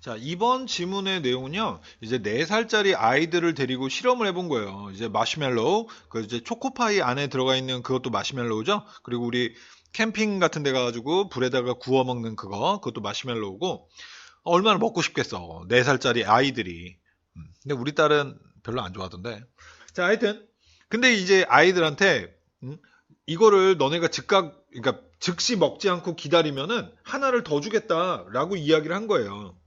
자, 이번 지문의 내용은요, 이제 4살짜리 아이들을 데리고 실험을 해본 거예요. 이제 마시멜로우, 그 이제 초코파이 안에 들어가 있는 그것도 마시멜로우죠? 그리고 우리 캠핑 같은 데 가가지고 불에다가 구워 먹는 그것도 마시멜로우고, 얼마나 먹고 싶겠어. 4살짜리 아이들이. 근데 우리 딸은 별로 안 좋아하던데. 자, 하여튼. 근데 이제 아이들한테, 이거를 너네가 그러니까 즉시 먹지 않고 기다리면은 하나를 더 주겠다라고 이야기를 한 거예요.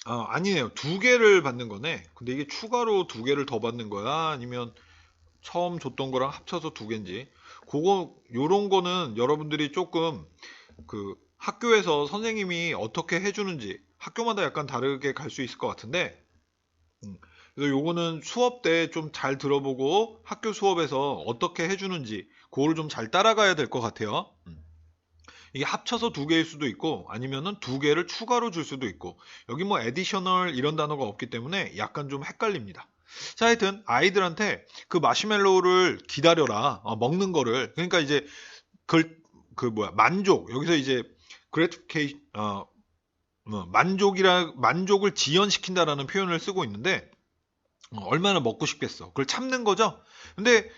아니네요. 2개를 받는 거네. 근데 이게 추가로 2개를 더 받는 거야? 아니면 처음 줬던 거랑 합쳐서 2개인지. 요런 거는 여러분들이 조금 학교에서 선생님이 어떻게 해주는지 학교마다 약간 다르게 갈 수 있을 것 같은데, 그래서 요거는 수업 때 좀 잘 들어보고 학교 수업에서 어떻게 해주는지 그거를 좀 잘 따라가야 될 것 같아요. 이게 합쳐서 2개일 수도 있고 아니면은 2개를 추가로 줄 수도 있고 여기 뭐 additional 이런 단어가 없기 때문에 약간 좀 헷갈립니다. 자, 하여튼 아이들한테 그 마시멜로우를 기다려라. 먹는 거를. 그러니까 이제 만족. 여기서 이제 gratification 만족을 지연시킨다라는 표현을 쓰고 있는데 얼마나 먹고 싶겠어. 그걸 참는 거죠. 근데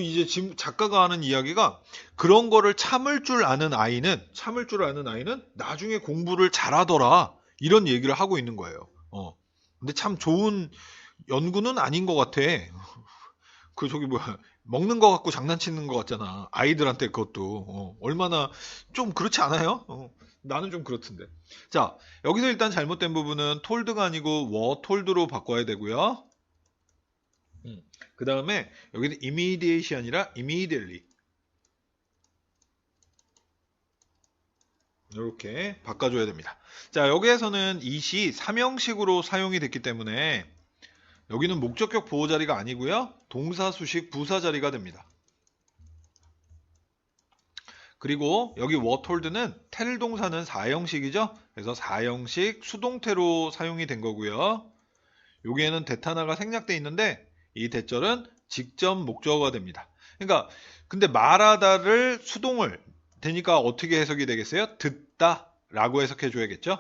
이제 지금 작가가 하는 이야기가 그런 거를 참을 줄 아는 아이는 나중에 공부를 잘하더라. 이런 얘기를 하고 있는 거예요. 근데 참 좋은 연구는 아닌 것 같아. 저기 뭐야. 먹는 거 갖고 장난치는 것 같잖아. 아이들한테 그것도. 얼마나 좀 그렇지 않아요? 나는 좀 그렇던데. 자, 여기서 일단 잘못된 부분은 told가 아니고 were told로 바꿔야 되고요. 그 다음에 여기는 immediate이 아니라 immediately 이렇게 바꿔줘야 됩니다. 자, 여기에서는 이시 3형식으로 사용이 됐기 때문에 여기는 목적격 보호 자리가 아니고요. 동사, 수식, 부사 자리가 됩니다. 그리고 여기 were told는 tell 동사는 4형식이죠. 그래서 4형식 수동태로 사용이 된 거고요. 여기에는 대타나가 생략돼 있는데 이 대절은 직접 목적어가 됩니다. 그러니까 근데 말하다를 수동을 되니까 어떻게 해석이 되겠어요? 듣다 라고 해석해 줘야겠죠.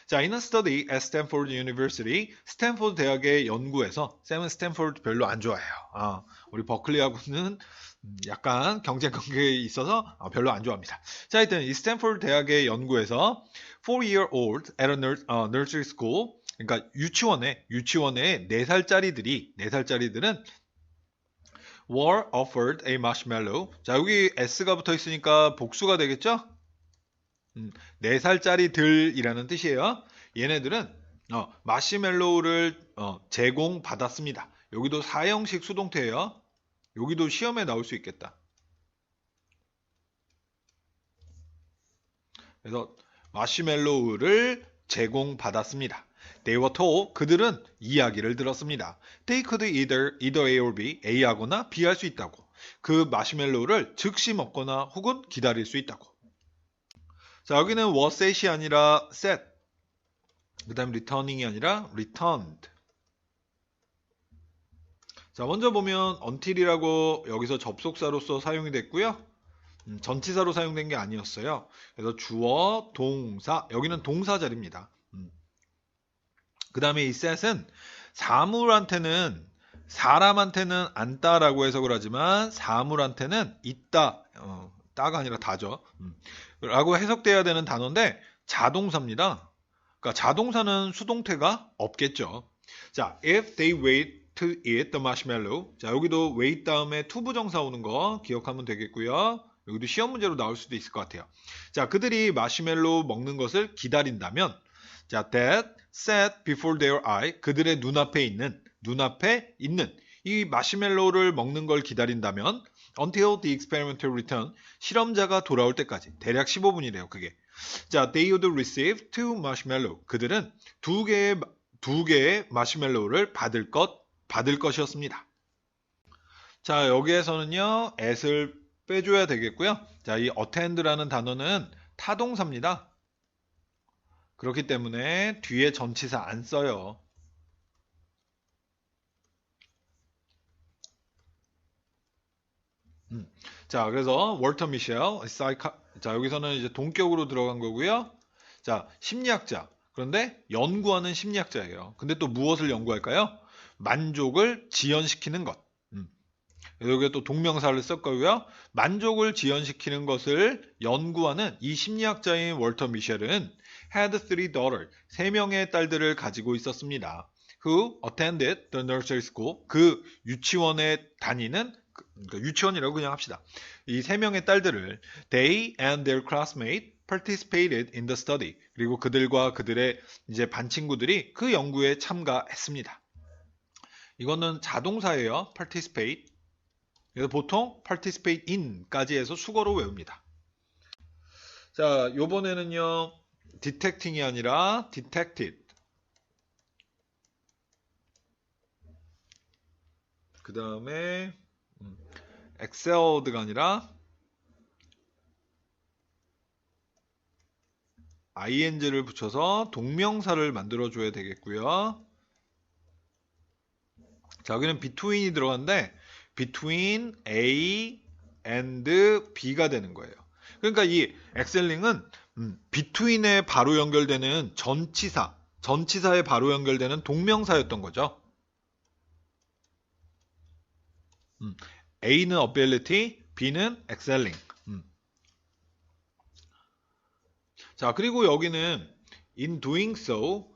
자, in a study at Stanford University, 스탠포드 대학의 연구에서 샘은 스탠포드 별로 안 좋아해요. 우리 버클리하고는 약간 경쟁 관계에 있어서 별로 안 좋아합니다. 자, 하여튼 이 스탠포드 대학의 연구에서 4-year-old at a nursery school, 그러니까 유치원에 4살짜리들은 were offered a marshmallow. 자, 여기 s가 붙어 있으니까 복수가 되겠죠? 4살짜리들이라는 뜻이에요. 얘네들은 마시멜로우를 제공받았습니다. 여기도 4형식 수동태예요. 여기도 시험에 나올 수 있겠다. 그래서 마시멜로우를 제공받았습니다. They were told, 그들은 이야기를 들었습니다. They could either A or B, A하거나 B 할 수 있다고. 그 마시멜로우를 즉시 먹거나 혹은 기다릴 수 있다고. 자, 여기는 was said이 아니라 said. 그 다음 returning이 아니라 returned. 자, 먼저 보면 until이라고 여기서 접속사로서 사용이 됐고요. 전치사로 사용된 게 아니었어요. 그래서 주어, 동사, 여기는 동사 자리입니다. 그 다음에 이 set은 사람한테는 안다라고 해석을 하지만 사물한테는 있다, 따가 아니라 다죠. 라고 해석돼야 되는 단어인데 자동사입니다. 그러니까 자동사는 수동태가 없겠죠. 자, if they wait to eat the marshmallow. 자, 여기도 wait 다음에 to 부정사 오는 거 기억하면 되겠고요. 여기도 시험 문제로 나올 수도 있을 것 같아요. 자, 그들이 마시멜로우 먹는 것을 기다린다면, 자, that sat before their eye, 그들의 눈앞에 있는 이 마시멜로우를 먹는 걸 기다린다면 until the experimenter return, 실험자가 돌아올 때까지 대략 15분이래요. 그게. 자, they would receive 2 marshmallow. 그들은 2개의 마시멜로우를 받을 것이었습니다. 자, 여기에서는요, at을 빼줘야 되겠고요. 자, 이 attend라는 단어는 타동사입니다. 그렇기 때문에 뒤에 전치사 안 써요. 자, 그래서 월터 미셸, 자, 여기서는 이제 동격으로 들어간 거고요. 자, 심리학자. 그런데 연구하는 심리학자예요. 근데 또 무엇을 연구할까요? 만족을 지연시키는 것. 여기에 또 동명사를 썼고요. 만족을 지연시키는 것을 연구하는 이 심리학자인 월터 미셸은 had three daughters, 세 명의 딸들을 가지고 있었습니다. Who attended the nursery school, 그 유치원에 다니는, 그러니까 유치원이라고 그냥 합시다. 이 세 명의 딸들을 they and their classmates participated in the study, 그리고 그들과 그들의 이제 반 친구들이 그 연구에 참가했습니다. 이거는 자동사예요. participate. 그래서 보통 participate in까지 해서 수거로 외웁니다. 자, 요번에는요, detecting이 아니라 detected. 그 다음에 excelled가 아니라 ing를 붙여서 동명사를 만들어줘야 되겠고요. 자, 여기는 between이 들어갔는데 between A and B가 되는 거예요. 그러니까 이 excelling between에 바로 연결되는 전치사에 바로 연결되는 동명사였던 거죠. A는 ability, B는 excelling. 자, 그리고 여기는 in doing so,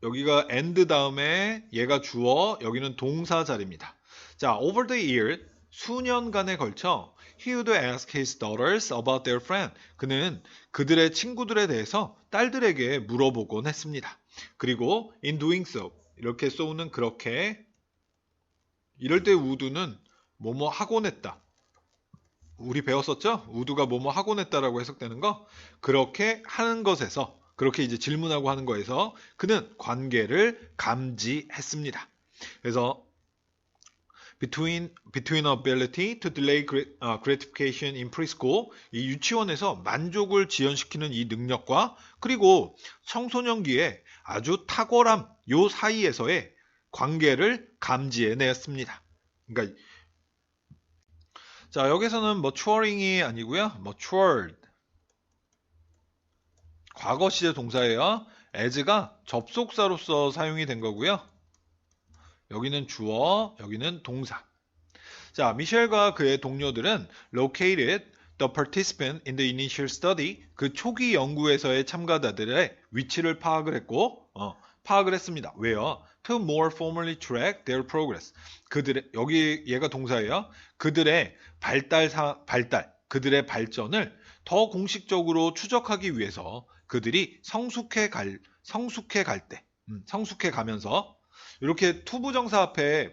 여기가 and 다음에 얘가 주어, 여기는 동사 자리입니다. 자, over the year, 수년간에 걸쳐 he would ask his daughters about their friend. 그는 그들의 친구들에 대해서 딸들에게 물어보곤 했습니다. 그리고 in doing so, 이렇게 so는 그렇게, 이럴 때 would는 뭐뭐 하곤 했다. 우리 배웠었죠? would가 뭐뭐 하곤 했다라고 해석되는 거. 그렇게 하는 것에서, 그렇게 이제 질문하고 하는 거에서 그는 관계를 감지했습니다. 그래서 between ability to delay gratification in preschool, 이 유치원에서 만족을 지연시키는 이 능력과 그리고 청소년기에 아주 탁월함, 요 사이에서의 관계를 감지해냈습니다. 그러니까 자, 여기서는 maturing이 아니고요, matured. 과거 시제 동사예요. as가 접속사로서 사용이 된 거고요. 여기는 주어, 여기는 동사. 자, 미셸과 그의 동료들은 located the participant in the initial study, 그 초기 연구에서의 참가자들의 위치를 파악을 했고, 파악을 했습니다. 왜요? To more formally track their progress. 그들의, 여기 얘가 동사예요. 그들의 그들의 발전을 더 공식적으로 추적하기 위해서 그들이 성숙해 가면서 이렇게 투부정사 앞에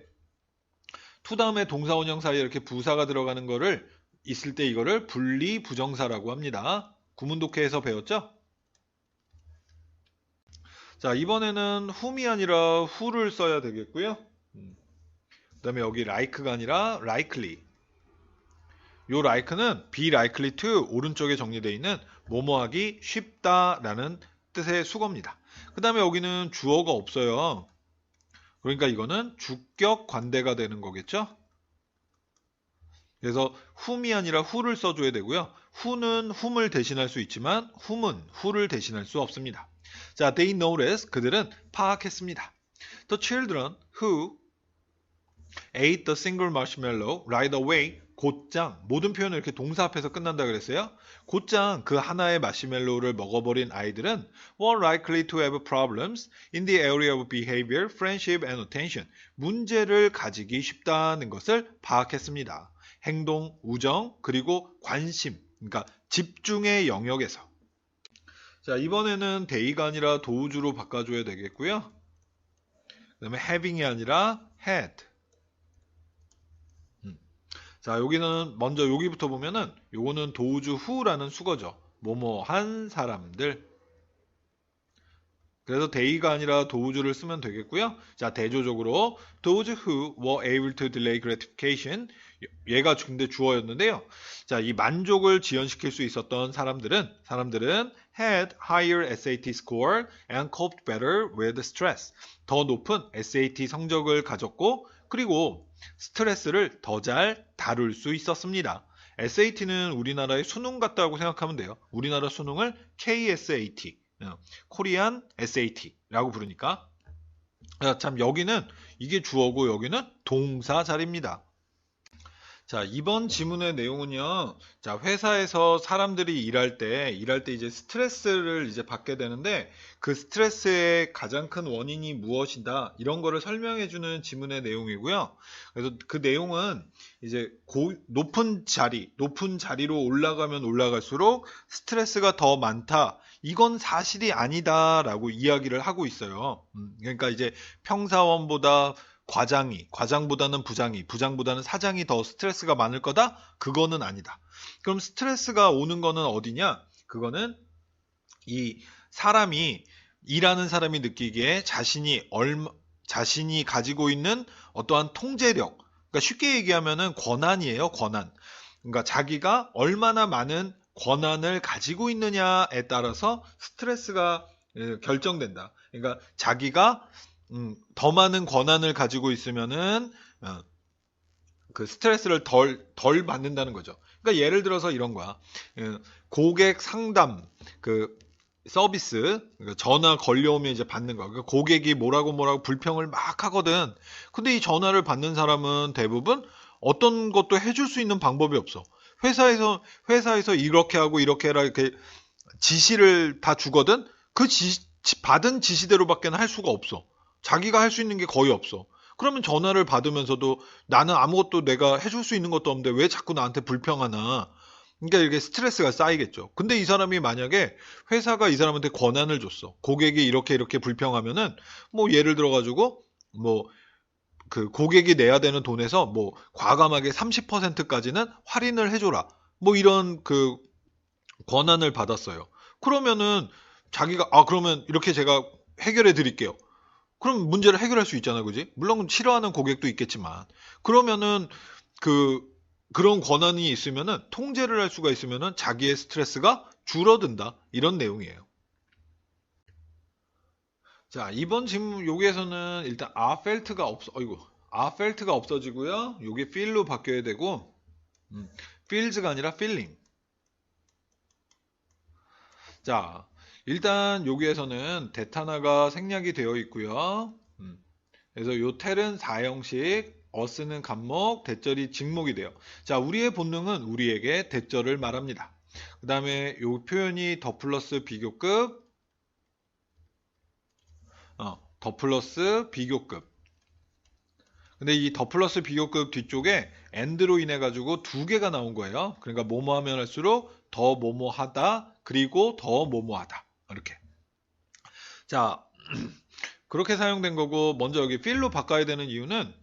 투 다음에 동사원형 사이에 이렇게 부사가 들어가는 거를 있을 때 이거를 분리 부정사라고 합니다. 구문독해에서 배웠죠? 자, 이번에는 whom이 아니라 who를 써야 되겠고요. 그 다음에 여기 like가 아니라 likely. 요 like는 be likely to, 오른쪽에 정리되어 있는 뭐뭐하기 쉽다라는 뜻의 수거입니다. 그 다음에 여기는 주어가 없어요. 그러니까 이거는 주격 관대가 되는 거겠죠? 그래서 whom이 아니라 who를 써줘야 되고요. who는 whom을 대신할 수 있지만 whom은 who를 대신할 수 없습니다. 자, they noticed, 그들은 파악했습니다. The children who ate the single marshmallow right away, 곧장, 모든 표현을 이렇게 동사 앞에서 끝난다 그랬어요. 곧장 그 하나의 마시멜로우를 먹어버린 아이들은 were likely to have problems in the area of behavior, friendship and attention. 문제를 가지기 쉽다는 것을 파악했습니다. 행동, 우정, 그리고 관심, 그러니까 집중의 영역에서. 자, 이번에는 day가 아니라 도우주로 바꿔줘야 되겠고요. 그 다음에 having이 아니라 had. 자, 여기는 먼저 여기부터 보면은 요거는 도우주 who라는 수거죠. 뭐뭐 한 사람들. 그래서 day가 아니라 도우주를 쓰면 되겠고요. 자, 대조적으로 those who were able to delay gratification, 얘가 근데 주어였는데요. 자, 이 만족을 지연시킬 수 있었던 사람들은 had higher SAT score and coped better with stress. 더 높은 SAT 성적을 가졌고 그리고 스트레스를 더 잘 다룰 수 있었습니다. SAT는 우리나라의 수능 같다고 생각하면 돼요. 우리나라 수능을 KSAT, 코리안 SAT라고 부르니까. 참 여기는 이게 주어고 여기는 동사 자리입니다. 자, 이번 지문의 내용은요. 자, 회사에서 사람들이 일할 때 이제 스트레스를 이제 받게 되는데 그 스트레스의 가장 큰 원인이 무엇이다. 이런 거를 설명해 주는 지문의 내용이고요. 그래서 그 내용은 이제 높은 자리로 올라가면 올라갈수록 스트레스가 더 많다. 이건 사실이 아니다라고 이야기를 하고 있어요. 그러니까 이제 평사원보다 과장보다는 부장보다는 사장이 더 스트레스가 많을 거다? 그거는 아니다. 그럼 스트레스가 오는 거는 어디냐? 그거는 이 일하는 사람이 느끼기에 자신이 가지고 있는 어떠한 통제력, 그러니까 쉽게 얘기하면은 권한이에요, 권한. 그러니까 자기가 얼마나 많은 권한을 가지고 있느냐에 따라서 스트레스가 결정된다. 그러니까 자기가 더 많은 권한을 가지고 있으면은 그 스트레스를 덜 받는다는 거죠. 그러니까 예를 들어서 이런 거야. 고객 상담 그 서비스, 그러니까 전화 걸려오면 이제 받는 거. 그러니까 고객이 뭐라고 불평을 막 하거든. 근데 이 전화를 받는 사람은 대부분 어떤 것도 해줄 수 있는 방법이 없어. 회사에서 이렇게 하고 이렇게 해라 이렇게 지시를 다 주거든. 받은 지시대로밖에는 할 수가 없어. 자기가 할 수 있는 게 거의 없어. 그러면 전화를 받으면서도 나는 아무것도 내가 해줄 수 있는 것도 없는데 왜 자꾸 나한테 불평하나. 그러니까 이게 스트레스가 쌓이겠죠. 근데 이 사람이 만약에 회사가 이 사람한테 권한을 줬어. 고객이 이렇게 불평하면은 뭐 예를 들어가지고 뭐 그 고객이 내야 되는 돈에서 뭐 과감하게 30%까지는 할인을 해줘라. 뭐 이런 그 권한을 받았어요. 그러면은 자기가 그러면 이렇게 제가 해결해 드릴게요. 그럼 문제를 해결할 수 있잖아, 그지? 물론 싫어하는 고객도 있겠지만 그러면은 그런 권한이 있으면은 통제를 할 수가 있으면은 자기의 스트레스가 줄어든다 이런 내용이에요. 자, 이번 질문 여기에서는 일단 felt가 없어지고요. 요게 feel로 바뀌어야 되고 feels가 아니라 feeling. 자, 일단 여기에서는 대타나가 생략이 되어 있고요. 그래서 요 텔은 4형식, 어스는 간목, 대절이 직목이 돼요. 자, 우리의 본능은 우리에게 대절을 말합니다. 그 다음에 요 표현이 더 플러스 비교급, 더 플러스 비교급. 근데 이 더 플러스 비교급 뒤쪽에 and로 인해 가지고 두 개가 나온 거예요. 그러니까 뭐뭐 하면 할수록 더 뭐뭐 하다, 그리고 더 뭐뭐 하다. 이렇게. 자, 그렇게 사용된 거고, 먼저 여기 필로 바꿔야 되는 이유는,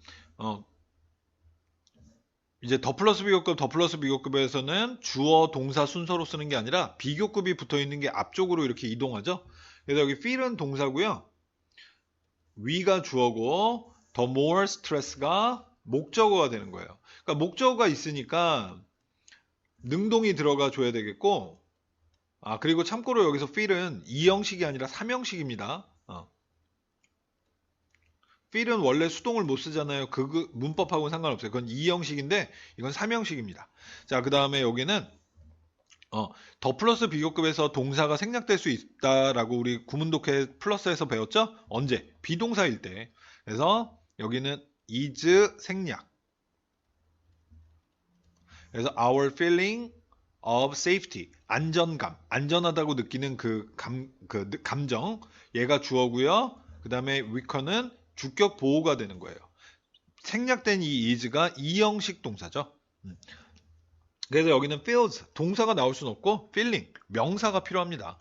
이제 더 플러스 비교급에서는 주어 동사 순서로 쓰는 게 아니라 비교급이 붙어 있는 게 앞쪽으로 이렇게 이동하죠. 그래서 여기 feel은 동사고요. 위가 주어고, the more stress가 목적어가 되는 거예요. 그러니까 목적어가 있으니까 능동이 들어가 줘야 되겠고, 그리고 참고로 여기서 feel은 2형식이 아니라 3형식입니다. feel은 원래 수동을 못 쓰잖아요. 그 문법하고는 상관없어요. 그건 2형식인데 이건 3형식입니다. 자, 그 다음에 여기는 더 플러스 비교급에서 동사가 생략될 수 있다라고 우리 구문독해 플러스에서 배웠죠? 언제? 비동사일 때. 그래서 여기는 is 생략. 그래서 our feeling of safety, 안전하다고 느끼는 그 감정, 얘가 주어고요. 그 다음에 weaker는 주격 보호가 되는 거예요. 생략된 이 is가 2형식 동사죠. 그래서 여기는 feels, 동사가 나올 수는 없고 feeling, 명사가 필요합니다.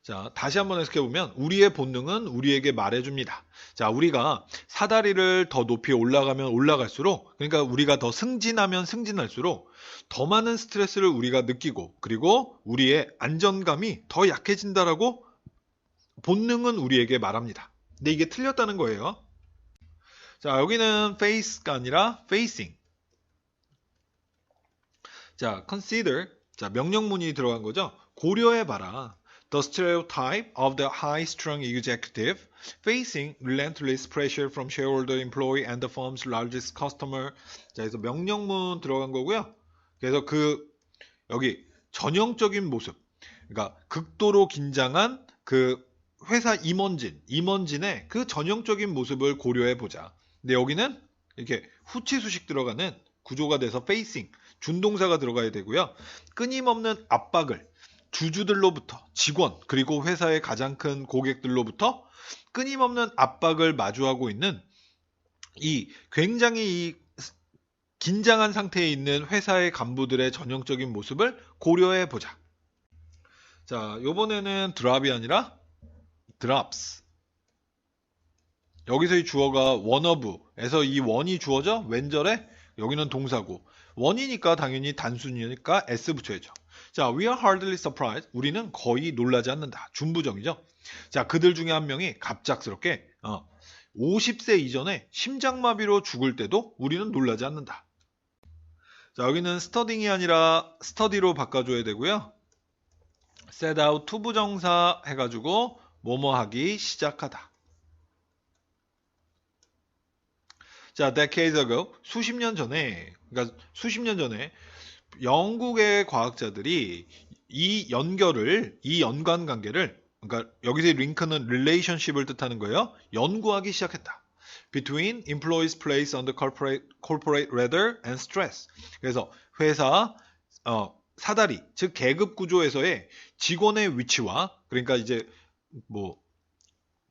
자, 다시 한번 해석해보면 우리의 본능은 우리에게 말해줍니다. 자, 우리가 사다리를 더 높이 올라가면 올라갈수록, 그러니까 우리가 더 승진하면 승진할수록 더 많은 스트레스를 우리가 느끼고, 그리고 우리의 안전감이 더 약해진다라고 본능은 우리에게 말합니다. 근데 이게 틀렸다는 거예요. 자, 여기는 face가 아니라 facing. 자, consider. 자, 명령문이 들어간 거죠. 고려해봐라. The stereotype of the high-strung executive facing relentless pressure from shareholder, employee, and the firm's largest customer. 자, 그래서 명령문 들어간 거고요. 그래서 여기 전형적인 모습. 그러니까 극도로 긴장한 그 회사 임원진의 그 전형적인 모습을 고려해 보자. 근데 여기는 이렇게 후치수식 들어가는 구조가 돼서 facing, 준동사가 들어가야 되고요. 끊임없는 압박을 주주들로부터, 직원, 그리고 회사의 가장 큰 고객들로부터 끊임없는 압박을 마주하고 있는 이 굉장히 이 긴장한 상태에 있는 회사의 간부들의 전형적인 모습을 고려해 보자. 자, 요번에는 드랍이 아니라 drops. 여기서 이 주어가 one of에서 이 one이 주어져 왼절에 여기는 동사고 one이니까 당연히 단순이니까 s 붙여야죠. 자, we are hardly surprised. 우리는 거의 놀라지 않는다. 준부정이죠. 자, 그들 중에 한 명이 갑작스럽게 50세 이전에 심장마비로 죽을 때도 우리는 놀라지 않는다. 자, 여기는 studying이 아니라 study로 바꿔줘야 되고요. set out 투부정사 해가지고 뭐뭐 하기 시작하다. 자, decades ago, 수십 년 전에 영국의 과학자들이 이 연관관계를, 그러니까 여기서 링크는 relationship을 뜻하는 거예요. 연구하기 시작했다. Between employees placed under corporate ladder and stress. 그래서 회사 사다리, 즉 계급 구조에서의 직원의 위치와, 그러니까 이제 뭐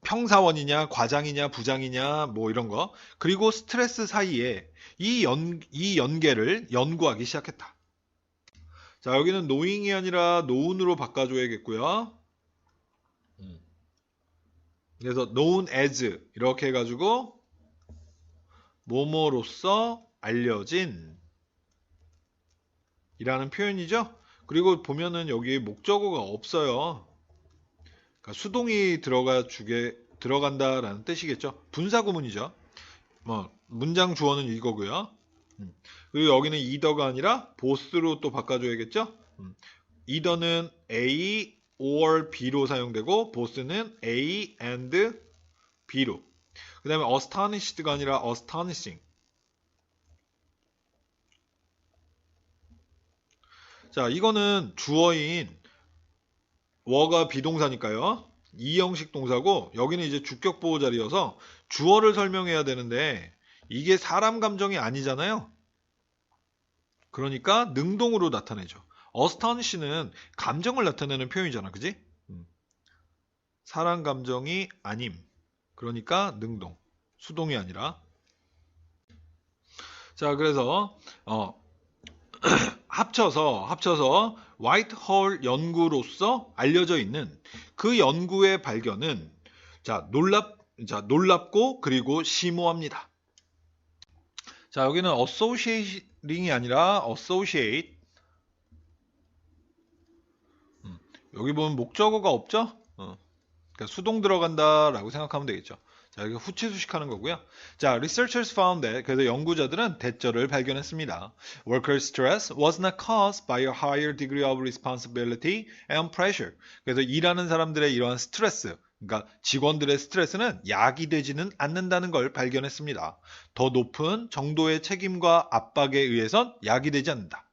평사원이냐, 과장이냐, 부장이냐, 뭐 이런 거, 그리고 스트레스 사이에 이 연계를 연구하기 시작했다. 자, 여기는 knowing이 아니라 known으로 바꿔줘야겠고요. 그래서 known as 이렇게 해가지고 뭐뭐로써 알려진 이라는 표현이죠. 그리고 보면은 여기 목적어가 없어요. 그러니까 수동이 들어간다라는 뜻이겠죠. 분사구문이죠. 뭐 문장 주어는 이거고요. 그리고 여기는 either가 아니라 both로 또 바꿔줘야겠죠. either는 A or B로 사용되고 both는 A and B로. 그 다음에 astonished가 아니라 astonishing. 자, 이거는 주어인 워가 비동사니까요. 이형식 동사고 여기는 이제 주격 보호 자리여서 주어를 설명해야 되는데 이게 사람 감정이 아니잖아요. 그러니까 능동으로 나타내죠. astonish는 감정을 나타내는 표현이잖아. 그지? 사람 감정이 아님. 그러니까 능동. 수동이 아니라. 자, 그래서 합쳐서 화이트홀 연구로서 알려져 있는 그 연구의 발견은 놀랍고 그리고 심오합니다. 자, 여기는 associating이 아니라 associate. 여기 보면 목적어가 없죠? 그러니까 수동 들어간다라고 생각하면 되겠죠. 자, 여기 후치수식하는 거고요. 자, researchers found that, 그래서 연구자들은 대절을 발견했습니다. Worker stress was not caused by a higher degree of responsibility and pressure. 그래서 일하는 사람들의 이러한 스트레스, 그러니까 직원들의 스트레스는 야기되지는 않는다는 걸 발견했습니다. 더 높은 정도의 책임과 압박에 의해선 야기되지 않는다.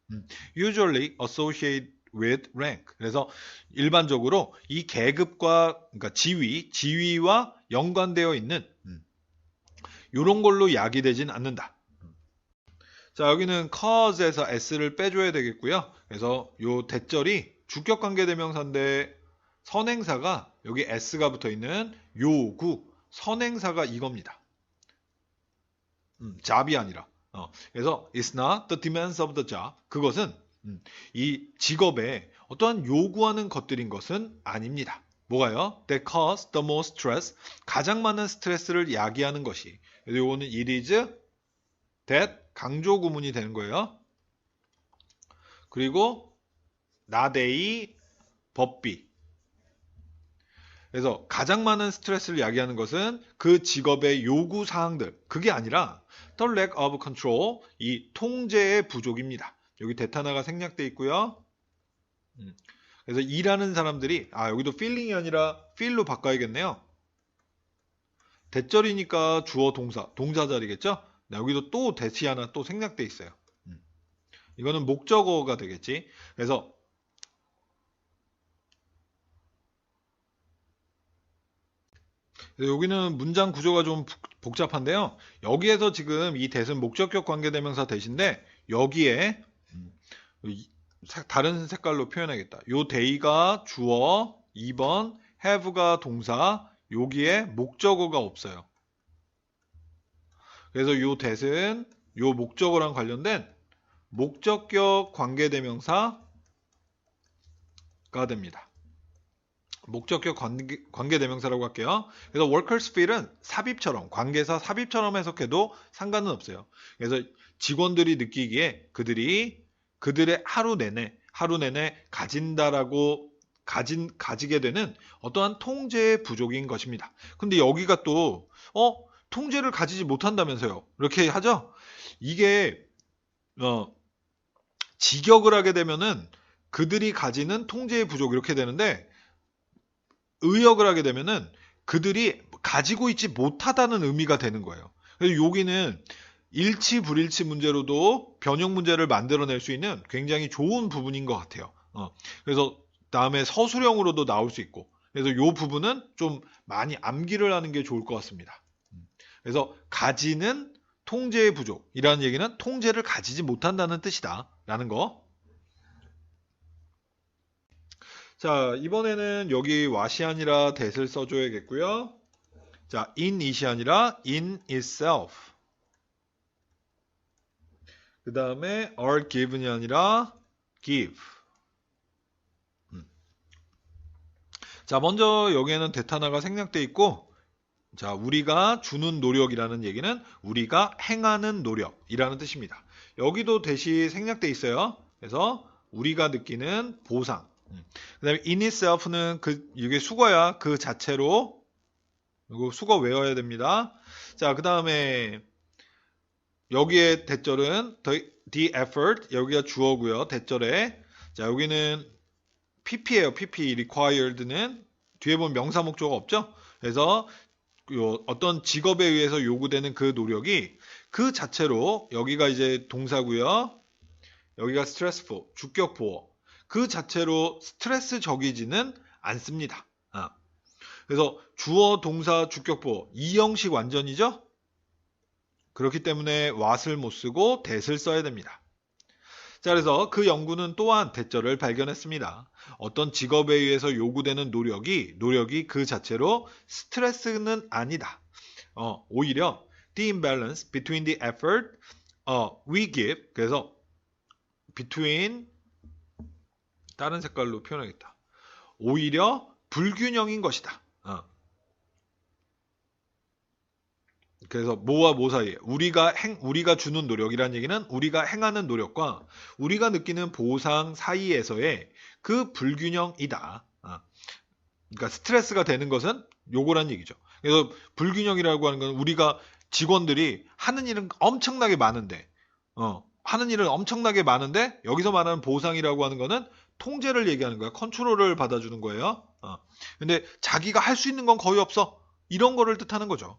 Usually associated with rank. 그래서 일반적으로 이 계급과, 그러니까 지위와 연관되어 있는 이런 걸로 야기되진 않는다. 자, 여기는 cause에서 s를 빼줘야 되겠고요. 그래서 요 대절이 주격 관계 대명사인데 선행사가 여기 s가 붙어 있는 요구 선행사가 이겁니다. job이 아니라. 그래서 it's not the demands of the job. 그것은 이 직업에 어떠한 요구하는 것들인 것은 아닙니다. 뭐가요? That cause the most stress. 가장 많은 스트레스를 야기하는 것이. 그래서 이거는 it is that 강조 구문이 되는 거예요. 그리고 not a 법비. 그래서 가장 많은 스트레스를 야기하는 것은 그 직업의 요구 사항들. 그게 아니라 the lack of control. 이 통제의 부족입니다. 여기 데타나가 생략돼 있고요. 그래서 일하는 사람들이 여기도 feeling이 아니라 feel로 바꿔야겠네요. 대절이니까 주어 동사 자리겠죠? 여기도 또 대시 하나 또 생략돼 있어요. 이거는 목적어가 되겠지. 그래서 여기는 문장 구조가 좀 복잡한데요. 여기에서 지금 이 that은 목적격 관계대명사 대신데 여기에 다른 색깔로 표현하겠다. 요 day가 주어, 2번 have가 동사, 여기에 목적어가 없어요. 그래서 요 that은 요 목적어랑 관련된 목적격 관계대명사가 됩니다. 목적격 관계대명사라고 할게요. 그래서 workers feel은 삽입처럼, 관계사 삽입처럼 해석해도 상관은 없어요. 그래서 직원들이 느끼기에 그들의 하루 내내 가지게 되는 어떠한 통제의 부족인 것입니다. 근데 여기가 또 통제를 가지지 못한다면서요. 이렇게 하죠. 이게 직역을 하게 되면은 그들이 가지는 통제의 부족 이렇게 되는데, 의역을 하게 되면은 그들이 가지고 있지 못하다는 의미가 되는 거예요. 그래서 여기는 일치 불일치 문제로도 변형 문제를 만들어낼 수 있는 굉장히 좋은 부분인 것 같아요. 그래서 다음에 서술형으로도 나올 수 있고, 그래서 이 부분은 좀 많이 암기를 하는 게 좋을 것 같습니다. 그래서 가지는 통제의 부족이라는 얘기는 통제를 가지지 못한다는 뜻이다 라는 거. 자, 이번에는 여기 what이 아니라 that을 써줘야겠고요. 자, in it이 아니라 in itself. 그 다음에 are given이 아니라 give. 자, 먼저 여기에는 that 하나가 생략되어 있고, 자, 우리가 주는 노력이라는 얘기는 우리가 행하는 노력이라는 뜻입니다. 여기도 that이 생략되어 있어요. 그래서 우리가 느끼는 보상. 그 다음에 in itself는 이게 수거야. 그 자체로. 이거 수거 외워야 됩니다. 자, 그 다음에 여기에 대절은 the effort, 여기가 주어고요. 대절에. 자, 여기는 pp예요. pp, required는 뒤에 보면 명사 목적어가 없죠. 그래서 어떤 직업에 의해서 요구되는 그 노력이 그 자체로, 여기가 이제 동사고요. 여기가 stressful, 주격 보어. 그 자체로 스트레스적이지는 않습니다. 그래서 주어, 동사, 주격 보어 이 형식 완전이죠? 그렇기 때문에 what을 못 쓰고 that을 써야 됩니다. 자, 그래서 그 연구는 또한 대절을 발견했습니다. 어떤 직업에 의해서 요구되는 노력이 그 자체로 스트레스는 아니다. 오히려 the imbalance between the effort we give, 그래서 between 다른 색깔로 표현하겠다. 오히려 불균형인 것이다. 그래서 뭐와 뭐 사이에 우리가 주는 노력이라는 얘기는 우리가 행하는 노력과 우리가 느끼는 보상 사이에서의 그 불균형이다. 그러니까 스트레스가 되는 것은 요거란 얘기죠. 그래서 불균형이라고 하는 건 우리가 직원들이 하는 일은 엄청나게 많은데 여기서 말하는 보상이라고 하는 거는 통제를 얘기하는 거야. 컨트롤을 받아주는 거예요. 근데 자기가 할 수 있는 건 거의 없어. 이런 거를 뜻하는 거죠.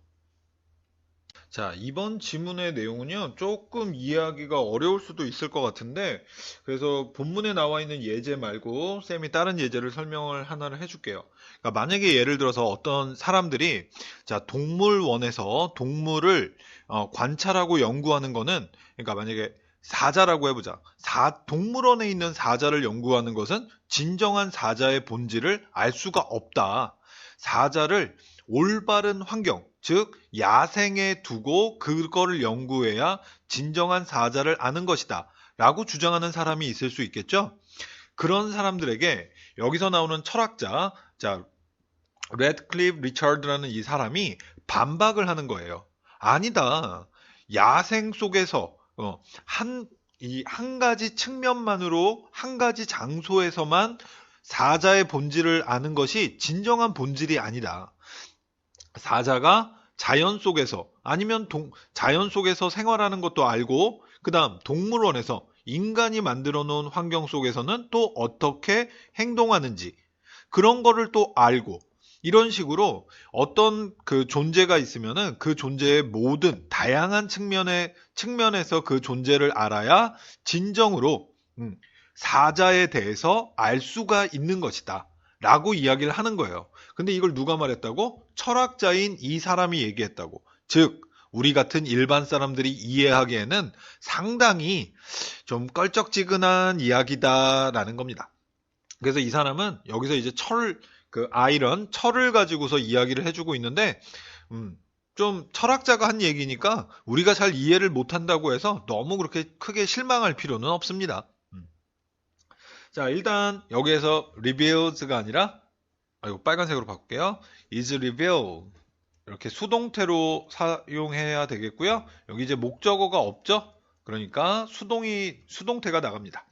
자, 이번 지문의 내용은요, 조금 이해하기가 어려울 수도 있을 것 같은데, 그래서 본문에 나와 있는 예제 말고 쌤이 다른 예제를 설명을 하나를 해줄게요. 그러니까 만약에 예를 들어서 어떤 사람들이, 자, 동물원에서 동물을 관찰하고 연구하는 거는, 그러니까 만약에 사자라고 해보자. 동물원에 있는 사자를 연구하는 것은 진정한 사자의 본질을 알 수가 없다. 사자를 올바른 환경, 즉 야생에 두고 그거를 연구해야 진정한 사자를 아는 것이다 라고 주장하는 사람이 있을 수 있겠죠. 그런 사람들에게 여기서 나오는 철학자, 자, 레드클리프 리처드라는 이 사람이 반박을 하는 거예요. 아니다. 야생 속에서 한 가지 측면만으로 한 가지 장소에서만 사자의 본질을 아는 것이 진정한 본질이 아니다. 사자가 자연 속에서 아니면 자연 속에서 생활하는 것도 알고, 그 다음 동물원에서 인간이 만들어 놓은 환경 속에서는 또 어떻게 행동하는지 그런 거를 또 알고, 이런 식으로 어떤 그 존재가 있으면은 그 존재의 모든 다양한 측면에서 그 존재를 알아야 진정으로 사자에 대해서 알 수가 있는 것이다 라고 이야기를 하는 거예요. 근데 이걸 누가 말했다고? 철학자인 이 사람이 얘기했다고. 즉, 우리 같은 일반 사람들이 이해하기에는 상당히 좀 껄쩍지근한 이야기다라는 겁니다. 그래서 이 사람은 여기서 이제 철을 가지고서 이야기를 해주고 있는데, 좀 철학자가 한 얘기니까 우리가 잘 이해를 못한다고 해서 너무 그렇게 크게 실망할 필요는 없습니다. 자, 일단 여기에서 reveals가 아니라, 이거 빨간색으로 바꿀게요. is revealed. 이렇게 수동태로 사용해야 되겠고요. 여기 이제 목적어가 없죠? 그러니까 수동태가 나갑니다.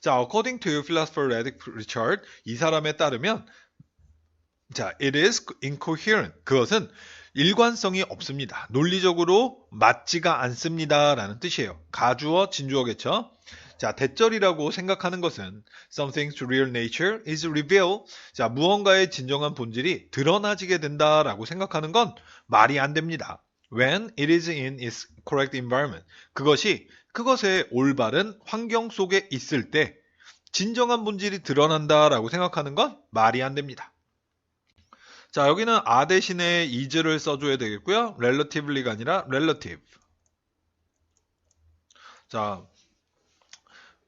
자, according to philosopher Richard, 이 사람에 따르면, 자, it is incoherent. 그것은 일관성이 없습니다. 논리적으로 맞지가 않습니다. 라는 뜻이에요. 가주어, 진주어겠죠? 자, 대절이라고 생각하는 것은 something's real nature is revealed. 자, 무언가의 진정한 본질이 드러나지게 된다라고 생각하는 건 말이 안 됩니다. When it is in its correct environment. 그것의 올바른 환경 속에 있을 때 진정한 본질이 드러난다라고 생각하는 건 말이 안 됩니다. 자, 여기는 are 대신에 is를 써줘야 되겠고요. relatively가 아니라 relative. 자,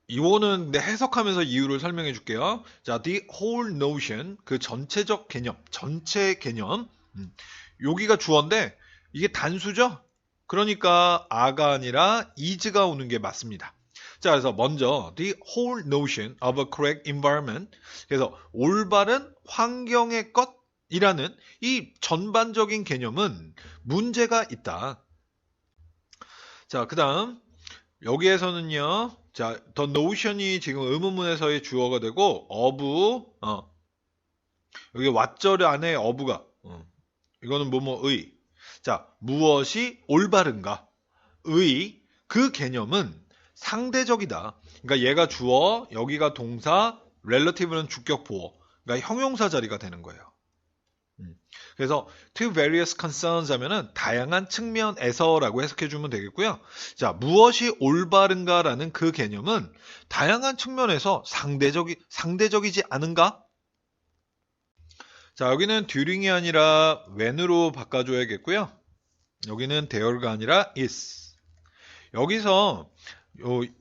이거는 해석하면서 이유를 설명해 줄게요. 자, the whole notion, 그 전체적 개념, 전체 개념. 여기가 주어인데 이게 단수죠? 그러니까 a가 아니라 is가 오는 게 맞습니다. 자, 그래서 먼저 the whole notion of a correct environment. 그래서 올바른 환경의 것이라는 이 전반적인 개념은 문제가 있다. 자, 그 다음 여기에서는요. 자, the notion이 지금 의문문에서의 주어가 되고 of, 여기 왓절 안에 of가, 이거는 뭐뭐의. 자, 무엇이 올바른가? 의, 그 개념은 상대적이다. 그러니까 얘가 주어, 여기가 동사, relative는 주격 보어. 그러니까 형용사 자리가 되는 거예요. 그래서 to various concerns 하면은 다양한 측면에서라고 해석해 주면 되겠고요. 자, 무엇이 올바른가라는 그 개념은 다양한 측면에서 상대적이지 않은가? 자, 여기는 during이 아니라 when으로 바꿔줘야겠고요. 여기는 there가 아니라 is. 여기서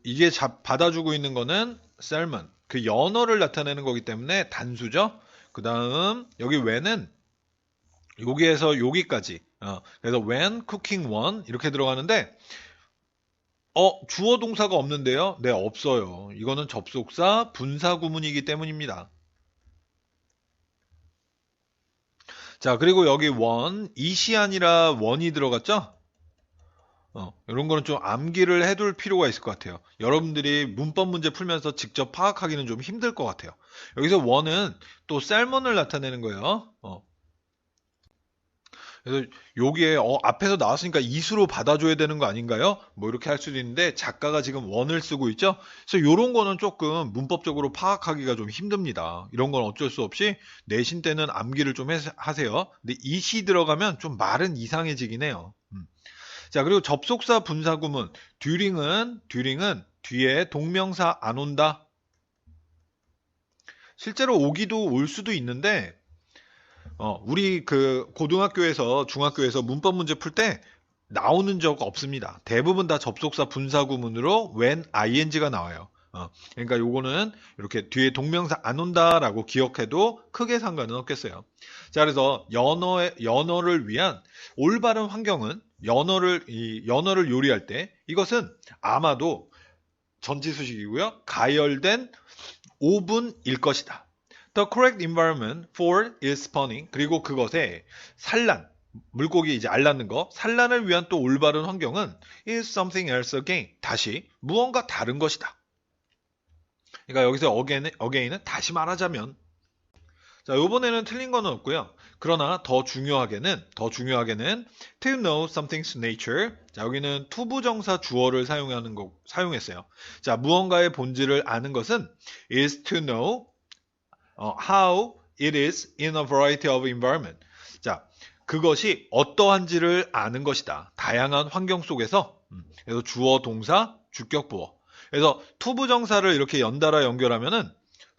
이게 받아주고 있는 거는 sermon, 그 연어를 나타내는 거기 때문에 단수죠. 그 다음 여기 when은 여기에서 여기까지. 그래서 when cooking one 이렇게 들어가는데 주어 동사가 없는데요. 네, 없어요. 이거는 접속사 분사 구문이기 때문입니다. 자, 그리고 여기 one, it이 아니라 one이 들어갔죠? 이런 거는 좀 암기를 해둘 필요가 있을 것 같아요. 여러분들이 문법 문제 풀면서 직접 파악하기는 좀 힘들 것 같아요. 여기서 one은 또 셀먼을 나타내는 거예요. 그래서 여기에 앞에서 나왔으니까 이수로 받아줘야 되는 거 아닌가요? 뭐 이렇게 할 수도 있는데 작가가 지금 원을 쓰고 있죠. 그래서 이런 거는 조금 문법적으로 파악하기가 좀 힘듭니다. 이런 건 어쩔 수 없이 내신 때는 암기를 좀 하세요. 근데 이시 들어가면 좀 말은 이상해지긴 해요. 자, 그리고 접속사 분사구문 during은 뒤에 동명사 안 온다. 실제로 오기도 올 수도 있는데 우리 그 고등학교에서 중학교에서 문법 문제 풀 때 나오는 적 없습니다. 대부분 다 접속사 분사구문으로 when ing가 나와요. 그러니까 요거는 이렇게 뒤에 동명사 안 온다라고 기억해도 크게 상관은 없겠어요. 자, 그래서 연어를 위한 올바른 환경은 연어를 요리할 때 이것은 아마도 전치수식이고요. 가열된 오븐일 것이다. The correct environment for is spawning. 그리고 그것에 산란, 물고기 이제 알낳는 거, 산란을 위한 또 올바른 환경은 is something else again. 다시 무언가 다른 것이다. 그러니까 여기서 again은 다시 말하자면. 자, 요번에는 틀린 건 없고요. 그러나 더 중요하게는 to know something's nature. 자, 여기는 투부정사 주어를 사용했어요. 자, 무언가의 본질을 아는 것은 is to know how it is in a variety of environment. 자, 그것이 어떠한지를 아는 것이다. 다양한 환경 속에서. 그래서 주어, 동사, 주격, 보어. 그래서 투부정사를 이렇게 연달아 연결하면은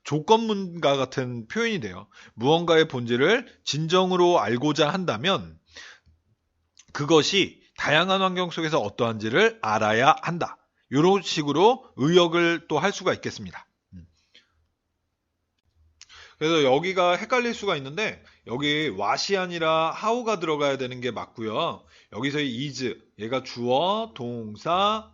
조건문과 같은 표현이 돼요. 무언가의 본질을 진정으로 알고자 한다면 그것이 다양한 환경 속에서 어떠한지를 알아야 한다. 이런 식으로 의역을 또 할 수가 있겠습니다. 그래서 여기가 헷갈릴 수가 있는데 여기 what이 아니라 how가 들어가야 되는 게 맞고요. 여기서의 is, 얘가 주어, 동사,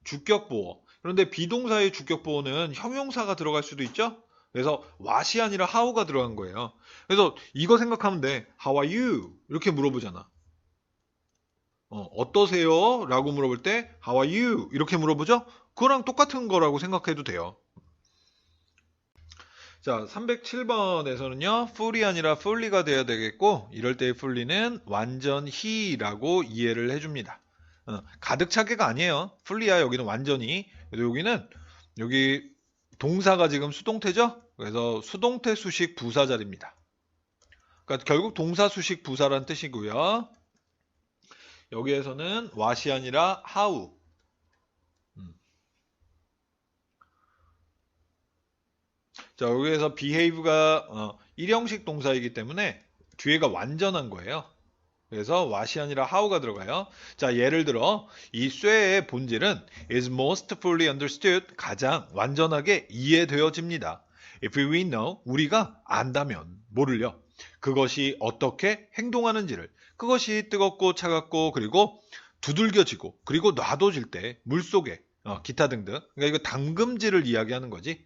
주격보어. 그런데 비동사의 주격보어는 형용사가 들어갈 수도 있죠? 그래서 what이 아니라 how가 들어간 거예요. 그래서 이거 생각하면 돼. How are you? 이렇게 물어보잖아. 어떠세요? 라고 물어볼 때 How are you? 이렇게 물어보죠? 그거랑 똑같은 거라고 생각해도 돼요. 자, 307번에서는요, fully 아니라 fully가 돼야 되겠고, 이럴 때의 fully는 완전히라고 이해를 해줍니다. 가득 차게가 아니에요. fully야 여기는 완전히. 그래서 여기는 여기 동사가 지금 수동태죠? 그래서 수동태 수식 부사 자리입니다. 그러니까 결국 동사 수식 부사란 뜻이고요. 여기에서는 what이 아니라 how. 자, 여기에서 behave가 일형식 동사이기 때문에 뒤에가 완전한 거예요. 그래서 what이 아니라 how가 들어가요. 자, 예를 들어 이 쇠의 본질은 is most fully understood, 가장 완전하게 이해되어집니다. If we know, 우리가 안다면, 뭐를요? 그것이 어떻게 행동하는지를, 그것이 뜨겁고 차갑고 그리고 두들겨지고 그리고 놔둬질 때 물속에 기타 등등. 그러니까 이거 담금질을 이야기하는 거지.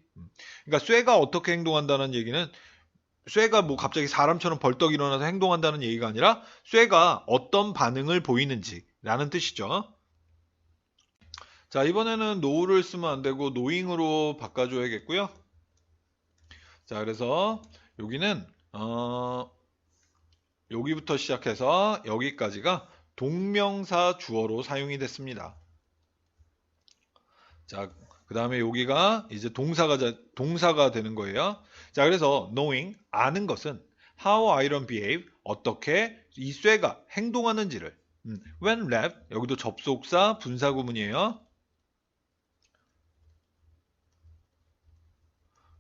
그러니까 쇠가 어떻게 행동한다는 얘기는 쇠가 뭐 갑자기 사람처럼 벌떡 일어나서 행동한다는 얘기가 아니라 쇠가 어떤 반응을 보이는지라는 뜻이죠. 자, 이번에는 know를 쓰면 안 되고 knowing으로 바꿔줘야겠고요. 자, 그래서 여기는 여기부터 시작해서 여기까지가 동명사 주어로 사용이 됐습니다. 자, 그 다음에 여기가 이제 동사가 되는 거예요. 자, 그래서 knowing, 아는 것은 how iron behave, 어떻게 이 쇠가 행동하는지를. when left, 여기도 접속사 분사구문이에요.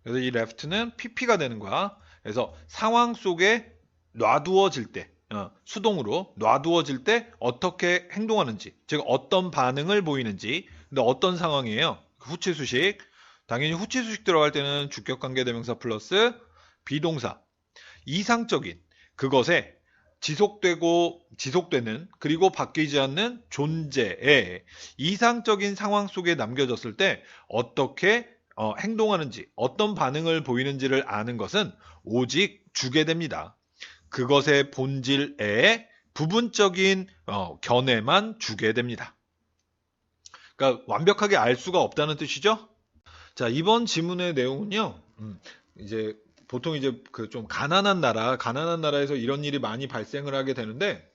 그래서 이 left는 pp가 되는 거야. 그래서 상황 속에 놔두어질 때, 수동으로 놔두어질 때 어떻게 행동하는지, 즉 어떤 반응을 보이는지. 근데 어떤 상황이에요? 후치 수식. 당연히 후치 수식 들어갈 때는 주격 관계대명사 플러스 비동사. 이상적인 그것에 지속되는 그리고 바뀌지 않는 존재에 이상적인 상황 속에 남겨졌을 때 어떻게 행동하는지, 어떤 반응을 보이는지를 아는 것은 오직 주게 됩니다. 그것의 본질에 부분적인 견해만 주게 됩니다. 그러니까 완벽하게 알 수가 없다는 뜻이죠. 자, 이번 지문의 내용은요. 이제 보통 이제 그 좀 가난한 나라에서 이런 일이 많이 발생을 하게 되는데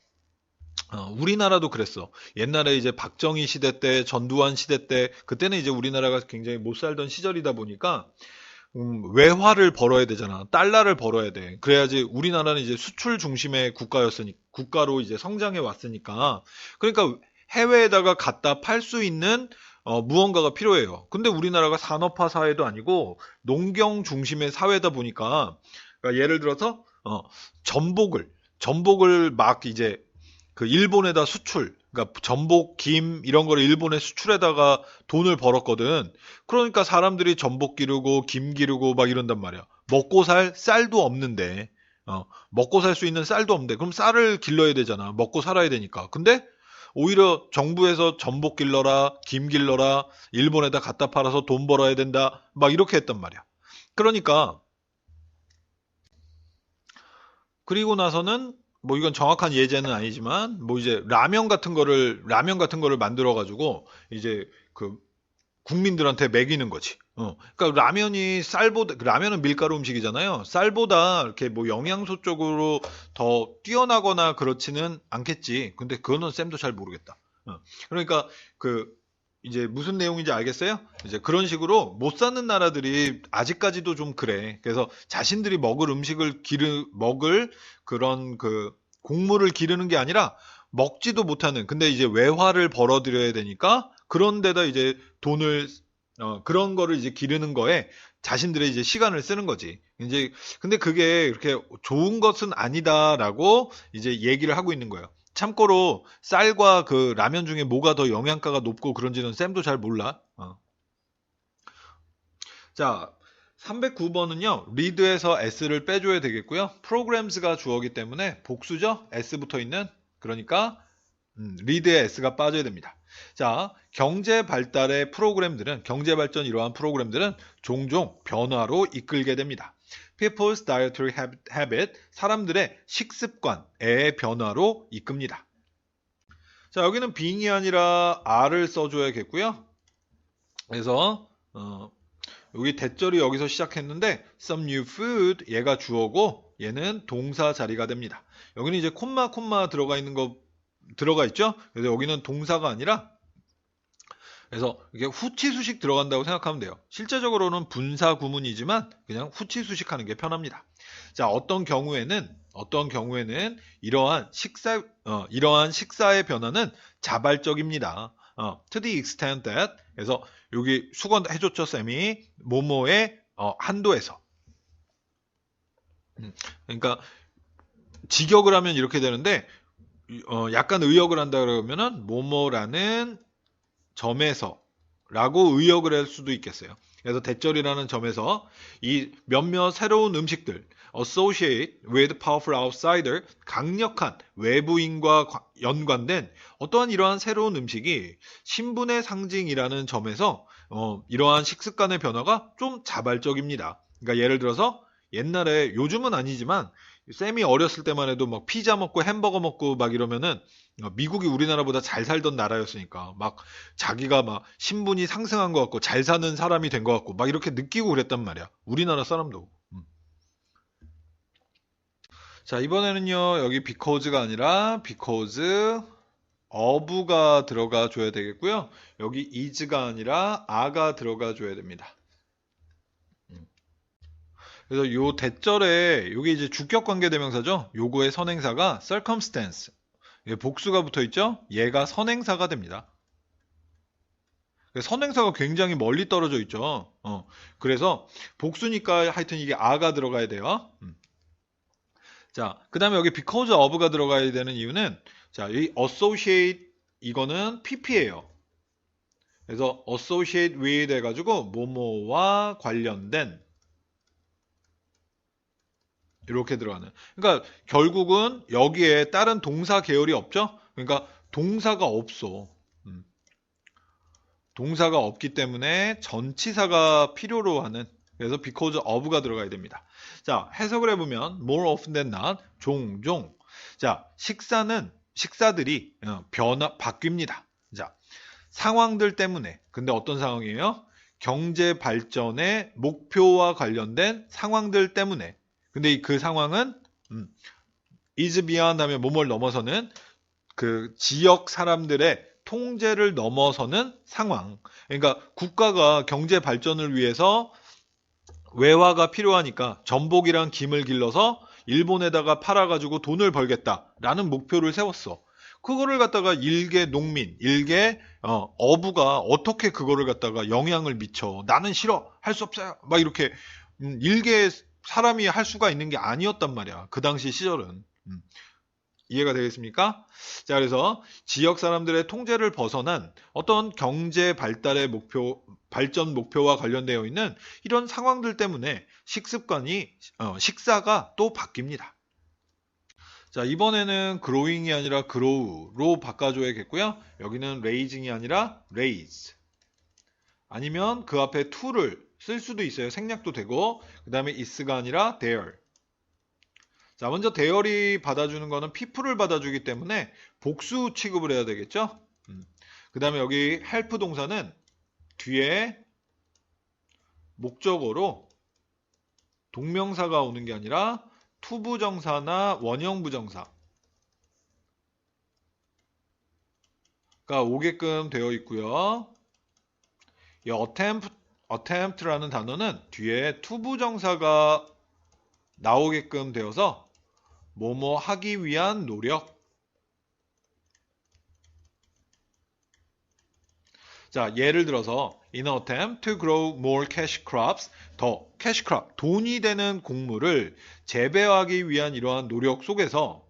우리나라도 그랬어. 옛날에 이제 박정희 시대 때, 전두환 시대 때, 그때는 이제 우리나라가 굉장히 못 살던 시절이다 보니까 외화를 벌어야 되잖아. 달러를 벌어야 돼. 그래야지 우리나라는 이제 수출 중심의 국가로 이제 성장해 왔으니까. 그러니까 해외에다가 갖다 팔 수 있는 무언가가 필요해요. 근데 우리나라가 산업화 사회도 아니고 농경 중심의 사회다 보니까 그러니까 예를 들어서 전복을 막 이제 그 일본에다 그러니까 전복, 김 이런 거를 일본에 수출해다가 돈을 벌었거든. 그러니까 사람들이 전복 기르고 김 기르고 막 이런단 말이야. 먹고 살 쌀도 없는데, 먹고 살 수 있는 쌀도 없는데, 그럼 쌀을 길러야 되잖아. 먹고 살아야 되니까. 근데 오히려 정부에서 전복 길러라, 김 길러라, 일본에다 갖다 팔아서 돈 벌어야 된다. 막 이렇게 했단 말이야. 그러니까 그리고 나서는 뭐 이건 정확한 예제는 아니지만 뭐 이제 라면 같은 거를 만들어 가지고 이제 그 국민들한테 먹이는 거지. 그러니까 라면은 밀가루 음식이잖아요. 쌀보다 이렇게 뭐 영양소 쪽으로 더 뛰어나거나 그렇지는 않겠지. 근데 그거는 쌤도 잘 모르겠다. 그러니까 이제 무슨 내용인지 알겠어요? 이제 그런 식으로 못 사는 나라들이 아직까지도 좀 그래. 그래서 자신들이 먹을 그런 곡물을 기르는 게 아니라 먹지도 못하는, 근데 이제 외화를 벌어들여야 되니까 그런 데다 이제 그런 거를 이제 기르는 거에 자신들의 이제 시간을 쓰는 거지. 이제 근데 그게 그렇게 좋은 것은 아니다라고 이제 얘기를 하고 있는 거예요. 참고로 쌀과 그 라면 중에 뭐가 더 영양가가 높고 그런지는 쌤도 잘 몰라. 자, 309번은요. read에서 s를 빼줘야 되겠고요. programs가 주어기 때문에 복수죠. s 붙어 있는. 그러니까 read에 s가 빠져야 됩니다. 자, 경제 발달의 프로그램들은 경제 발전 이러한 프로그램들은 종종 변화로 이끌게 됩니다. People's dietary habit, 사람들의 식습관의 변화로 이끕니다. 자, 여기는 being이 아니라 are를 써줘야겠고요. 그래서 여기 대절이 여기서 시작했는데 some new food 얘가 주어고 얘는 동사 자리가 됩니다. 여기는 이제 콤마 들어가 있는 거 들어가 있죠? 그래서 여기는 동사가 아니라 그래서 이게 후치수식 들어간다고 생각하면 돼요. 실제적으로는 분사 구문이지만 그냥 후치수식하는 게 편합니다. 자, 어떤 경우에는 이러한 식사의 변화는 자발적입니다. To the extent that 그래서 여기 수건 해줬죠, 쌤이 뭐뭐의 한도에서. 그러니까 직역을 하면 이렇게 되는데 약간 의역을 한다 그러면은 뭐뭐라는 점에서 라고 의역을 할 수도 있겠어요. 그래서 대절이라는 점에서 이 몇몇 새로운 음식들 associate with powerful outsider 강력한 외부인과 연관된 어떠한 이러한 새로운 음식이 신분의 상징이라는 점에서 이러한 식습관의 변화가 좀 자발적입니다. 그러니까 예를 들어서 옛날에 요즘은 아니지만 쌤이 어렸을 때만 해도 막 피자 먹고 햄버거 먹고 막 이러면은 미국이 우리나라보다 잘 살던 나라였으니까 막 자기가 막 신분이 상승한 것 같고 잘 사는 사람이 된 것 같고 막 이렇게 느끼고 그랬단 말이야. 우리나라 사람도. 자, 이번에는요. 여기 because가 아니라 because of가 들어가 줘야 되겠고요. 여기 is가 아니라 are가 들어가 줘야 됩니다. 그래서 요 대절에 요게 이제 주격 관계 대명사죠. 요거의 선행사가 circumstance. 복수가 붙어 있죠? 얘가 선행사가 됩니다. 선행사가 굉장히 멀리 떨어져 있죠. 그래서 복수니까 하여튼 이게 a가 들어가야 돼요. 자, 그 다음에 여기 because of가 들어가야 되는 이유는 자, 이 associate 이거는 pp예요. 그래서 associate with 해가지고 뭐뭐와 관련된 이렇게 들어가는. 그러니까 결국은 여기에 다른 동사 계열이 없죠? 그러니까 동사가 없어. 동사가 없기 때문에 전치사가 필요로 하는 그래서 because of가 들어가야 됩니다. 자, 해석을 해보면 more often than not 종종 자, 식사들이 바뀝니다. 자, 상황들 때문에 근데 어떤 상황이에요? 경제 발전의 목표와 관련된 상황들 때문에 근데 그 상황은 is beyond 하면 뭐뭘 넘어서는 그 지역 사람들의 통제를 넘어서는 상황. 그러니까 국가가 경제 발전을 위해서 외화가 필요하니까 전복이랑 김을 길러서 일본에다가 팔아가지고 돈을 벌겠다라는 목표를 세웠어. 그거를 갖다가 일개 농민, 일개 어부가 어떻게 그거를 갖다가 영향을 미쳐. 나는 싫어. 할 수 없어요. 막 이렇게 일개 사람이 할 수가 있는 게 아니었단 말이야. 그 당시 시절은. 이해가 되겠습니까? 자, 그래서 지역 사람들의 통제를 벗어난 어떤 경제 발달의 발전 목표와 관련되어 있는 이런 상황들 때문에 식사가 또 바뀝니다. 자, 이번에는 growing이 아니라 grow로 바꿔줘야겠고요. 여기는 raising이 아니라 raise. 아니면 그 앞에 to를 쓸 수도 있어요. 생략도 되고. 그 다음에 is가 아니라 there. 자, 먼저 대열이 받아주는 거는 people을 받아주기 때문에 복수 취급을 해야 되겠죠? 그 다음에 여기 help 동사는 뒤에 목적어로 동명사가 오는 게 아니라 투부정사나 원형부정사가 오게끔 되어 있고요. 이 attempt라는 단어는 뒤에 투부정사가 나오게끔 되어서 뭐뭐 하기 위한 노력. 자, 예를 들어서 in an attempt to grow more cash crops. 더 cash crop, 돈이 되는 곡물을 재배하기 위한 이러한 노력 속에서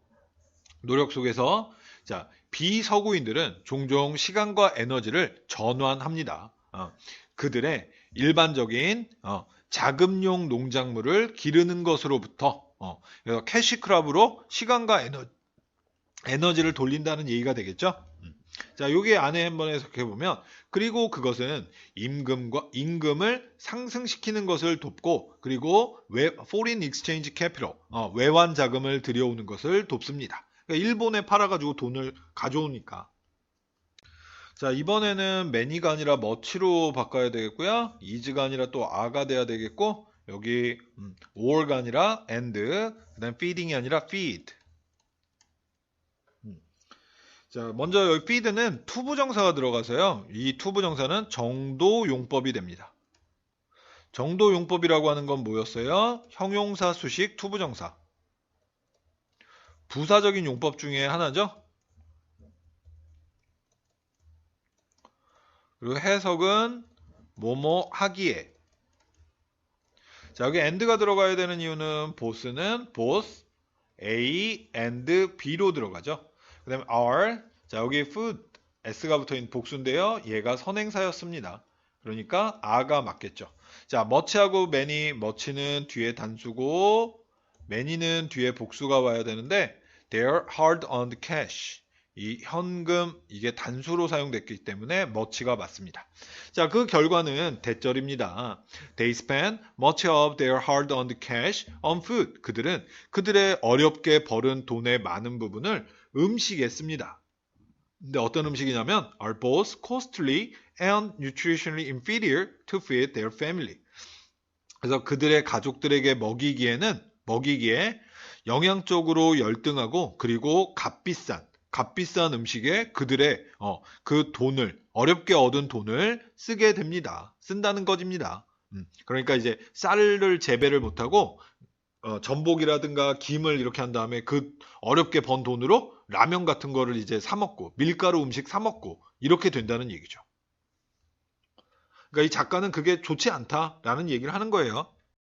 자, 비서구인들은 종종 시간과 에너지를 전환합니다. 그들의 일반적인 자금용 농작물을 기르는 것으로부터 그래서 캐시크랍으로 시간과 에너지를 돌린다는 얘기가 되겠죠. 자, 여기 안에 한번 해석해 보면 그리고 그것은 임금을 상승시키는 것을 돕고 그리고 foreign exchange capital 외환 자금을 들여오는 것을 돕습니다. 그러니까 일본에 팔아가지고 돈을 가져오니까. 자, 이번에는 many가 아니라 much로 바꿔야 되겠고요. is가 아니라 또 are가 돼야 되겠고 여기 or가 아니라 and 그다음 feeding이 아니라 feed. 자, 먼저 여기 feed는 투부정사가 들어가서요. 이 투부정사는 정도용법이 됩니다. 정도용법이라고 하는 건 뭐였어요? 형용사, 수식, 투부정사. 부사적인 용법 중에 하나죠. 그리고 해석은 뭐뭐 하기에. 자, 여기 and가 들어가야 되는 이유는 both는 both A and B로 들어가죠. 그 다음에 are, 자 여기 food, s가 붙어있는 복수인데요. 얘가 선행사였습니다. 그러니까 a가 맞겠죠. 자, much하고 many, much는 뒤에 단수고 many는 뒤에 복수가 와야 되는데 they're hard on the cash. 이 현금, 이게 단수로 사용됐기 때문에 much가 맞습니다. 자, 그 결과는 대절입니다. They spend much of their hard-earned cash on food. 그들은 그들의 어렵게 벌은 돈의 많은 부분을 음식에 씁니다. 근데 어떤 음식이냐면 are both costly and nutritionally inferior to feed their family. 그래서 그들의 가족들에게 먹이기에 영양적으로 열등하고 그리고 값비싼 음식에 그들의 그 돈을 어렵게 얻은 돈을 쓰게 됩니다. 쓴다는 것입니다. 그러니까 이제 쌀을 재배를 못하고 전복이라든가 김을 이렇게 한 다음에 그 어렵게 번 돈으로 라면 같은 거를 이제 사 먹고 밀가루 음식 사 먹고 이렇게 된다는 얘기죠. 그러니까 이 작가는 그게 좋지 않다라는 얘기를 하는 거예요.